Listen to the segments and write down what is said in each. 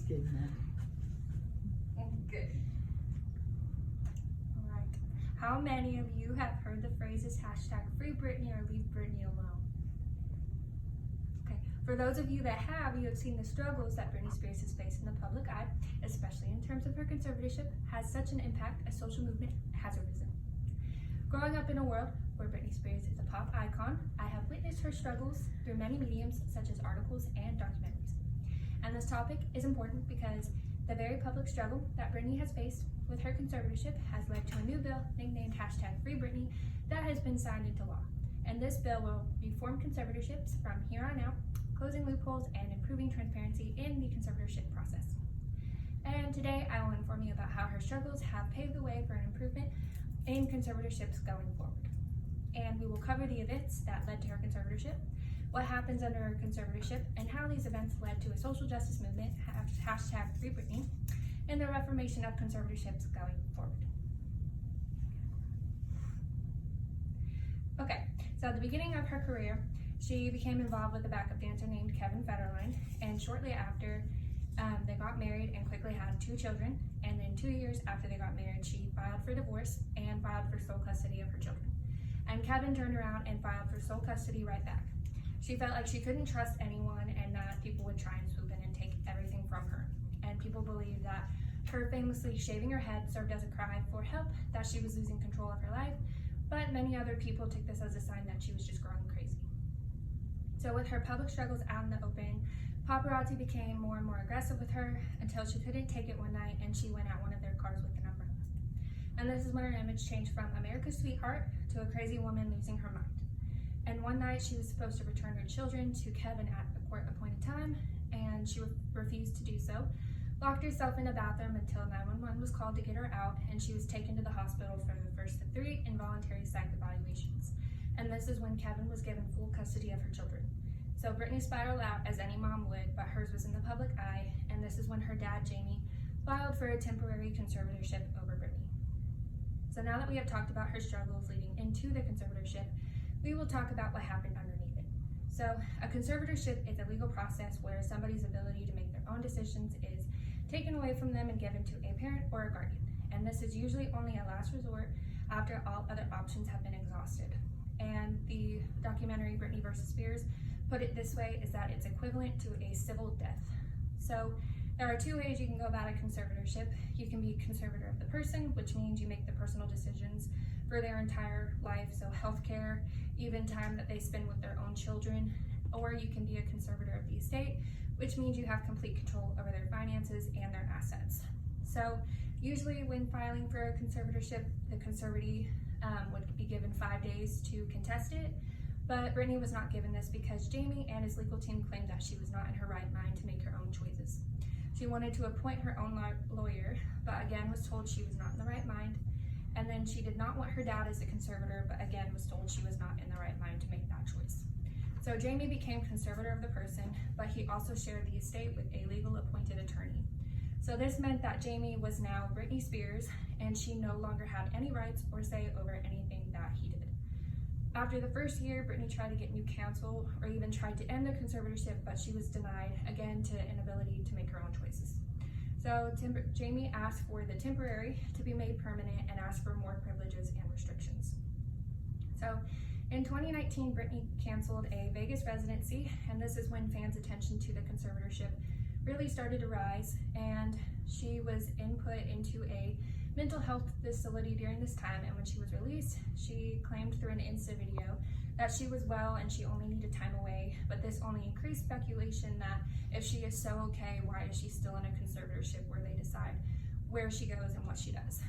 kidding. Good. All right. How many of you have heard the phrases #Free Britney or Leave Britney Alone? Okay. For those of you that have, you have seen the struggles that Britney Spears has faced in the public eye, especially in terms of her conservatorship, has such an impact a social movement has arisen. Growing up in a world where Britney Spears is a pop icon, I have witnessed her struggles through many mediums such as articles and documentaries. And this topic is important because the very public struggle that Britney has faced with her conservatorship has led to a new bill nicknamed #Free Britney that has been signed into law. And this bill will reform conservatorships from here on out, closing loopholes and improving transparency in the conservatorship process. And today I will inform you about how her struggles have paved the way for an improvement in conservatorships going forward. And we will cover the events that led to her conservatorship, what happens under her conservatorship, and how these events led to a social justice movement, #Free Britney, and the reformation of conservatorships going forward. Okay, so at the beginning of her career, she became involved with a backup dancer named Kevin Federline, and shortly after, they got married and quickly had 2 children, and then 2 years after they got married, she filed for divorce and filed for sole custody of her children. And Kevin turned around and filed for sole custody right back. She felt like she couldn't trust anyone and that people would try and swoop in and take everything from her. And people believed that her famously shaving her head served as a cry for help, that she was losing control of her life, but many other people took this as a sign that she was just growing crazy. So with her public struggles out in the open, paparazzi became more and more aggressive with her until she couldn't take it one night and she went out one of their cars with an umbrella. And this is when her image changed from America's sweetheart to a crazy woman losing her mind. And one night she was supposed to return her children to Kevin at a court-appointed time, and she refused to do so, locked herself in a bathroom until 911 was called to get her out, and she was taken to the hospital for the first of 3 involuntary psych evaluations. And this is when Kevin was given full custody of her children. So Britney spiraled out as any mom would, but hers was in the public eye, and this is when her dad, Jamie, filed for a temporary conservatorship over Britney. So now that we have talked about her struggles leading into the conservatorship, we will talk about what happened underneath it. So a conservatorship is a legal process where somebody's ability to make their own decisions is taken away from them and given to a parent or a guardian. And this is usually only a last resort after all other options have been exhausted. And the documentary Britney vs. Spears put it this way, is that it's equivalent to a civil death. So there are 2 ways you can go about a conservatorship. You can be conservator of the person, which means you make the personal decisions for their entire life, so healthcare, even time that they spend with their own children, or you can be a conservator of the estate, which means you have complete control over their finances and their assets. So usually when filing for a conservatorship, the conservatee would be given 5 days to contest it, but Britney was not given this because Jamie and his legal team claimed that she was not in her right mind to make her own choices. She wanted to appoint her own lawyer, but again was told she was not in the right mind. And then she did not want her dad as a conservator, but again was told she was not in the right mind to make that choice. So Jamie became conservator of the person, but he also shared the estate with a legal appointed attorney. So this meant that Jamie was now Britney Spears, and she no longer had any rights or say over anything that he did. After the first year, Britney tried to get new counsel or even tried to end the conservatorship, but she was denied, again, to inability to make her own choices. So Jamie asked for the temporary to be made permanent and asked for more privileges and restrictions. So in 2019, Britney canceled a Vegas residency, and this is when fans' attention to the conservatorship really started to rise, and she was input into a mental health facility during this time, and when she was released, she claimed through an Insta video that she was well and she only needed time away, but this only increased speculation that if she is so okay, why is she still in a conservatorship where they decide where she goes and what she does.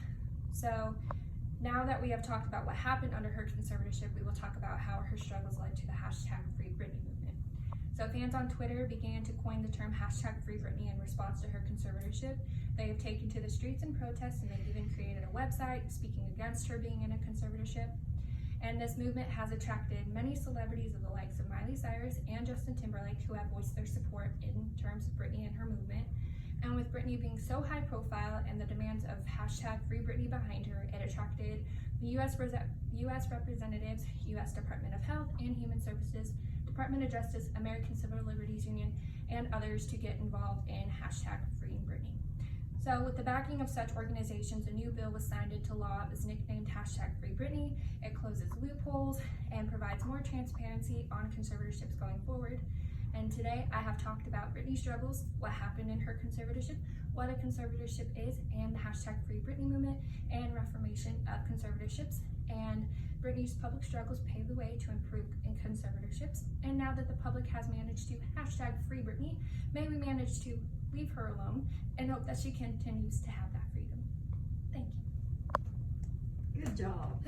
So now that we have talked about what happened under her conservatorship, we will talk about how her struggles led to the #Free Britney movement. So fans on Twitter began to coin the term #Free Britney in response to her conservatorship. They have taken to the streets in protest, and they've even created a website speaking against her being in a conservatorship. And this movement has attracted many celebrities of the likes of Miley Cyrus and Justin Timberlake who have voiced their support in terms of Britney and her movement. And with Britney being so high profile and the demands of #Free Britney behind her, it attracted the U.S. representatives, U.S. Department of Health and Human Services, Department of Justice, American Civil Liberties Union, and others to get involved in hashtag Freeing Britney. So with the backing of such organizations, a new bill was signed into law. It was nicknamed hashtag Free Britney. It closes loopholes and provides more transparency on conservatorships going forward. And today I have talked about Britney's struggles, what happened in her conservatorship, what a conservatorship is, and the hashtag Free Britney movement and reformation of conservatorships. And Britney's public struggles paved the way to improve in conservatorships. And now that the public has managed to hashtag Free Britney, may we manage to leave her alone and hope that she continues to have that freedom. Thank you. Good job.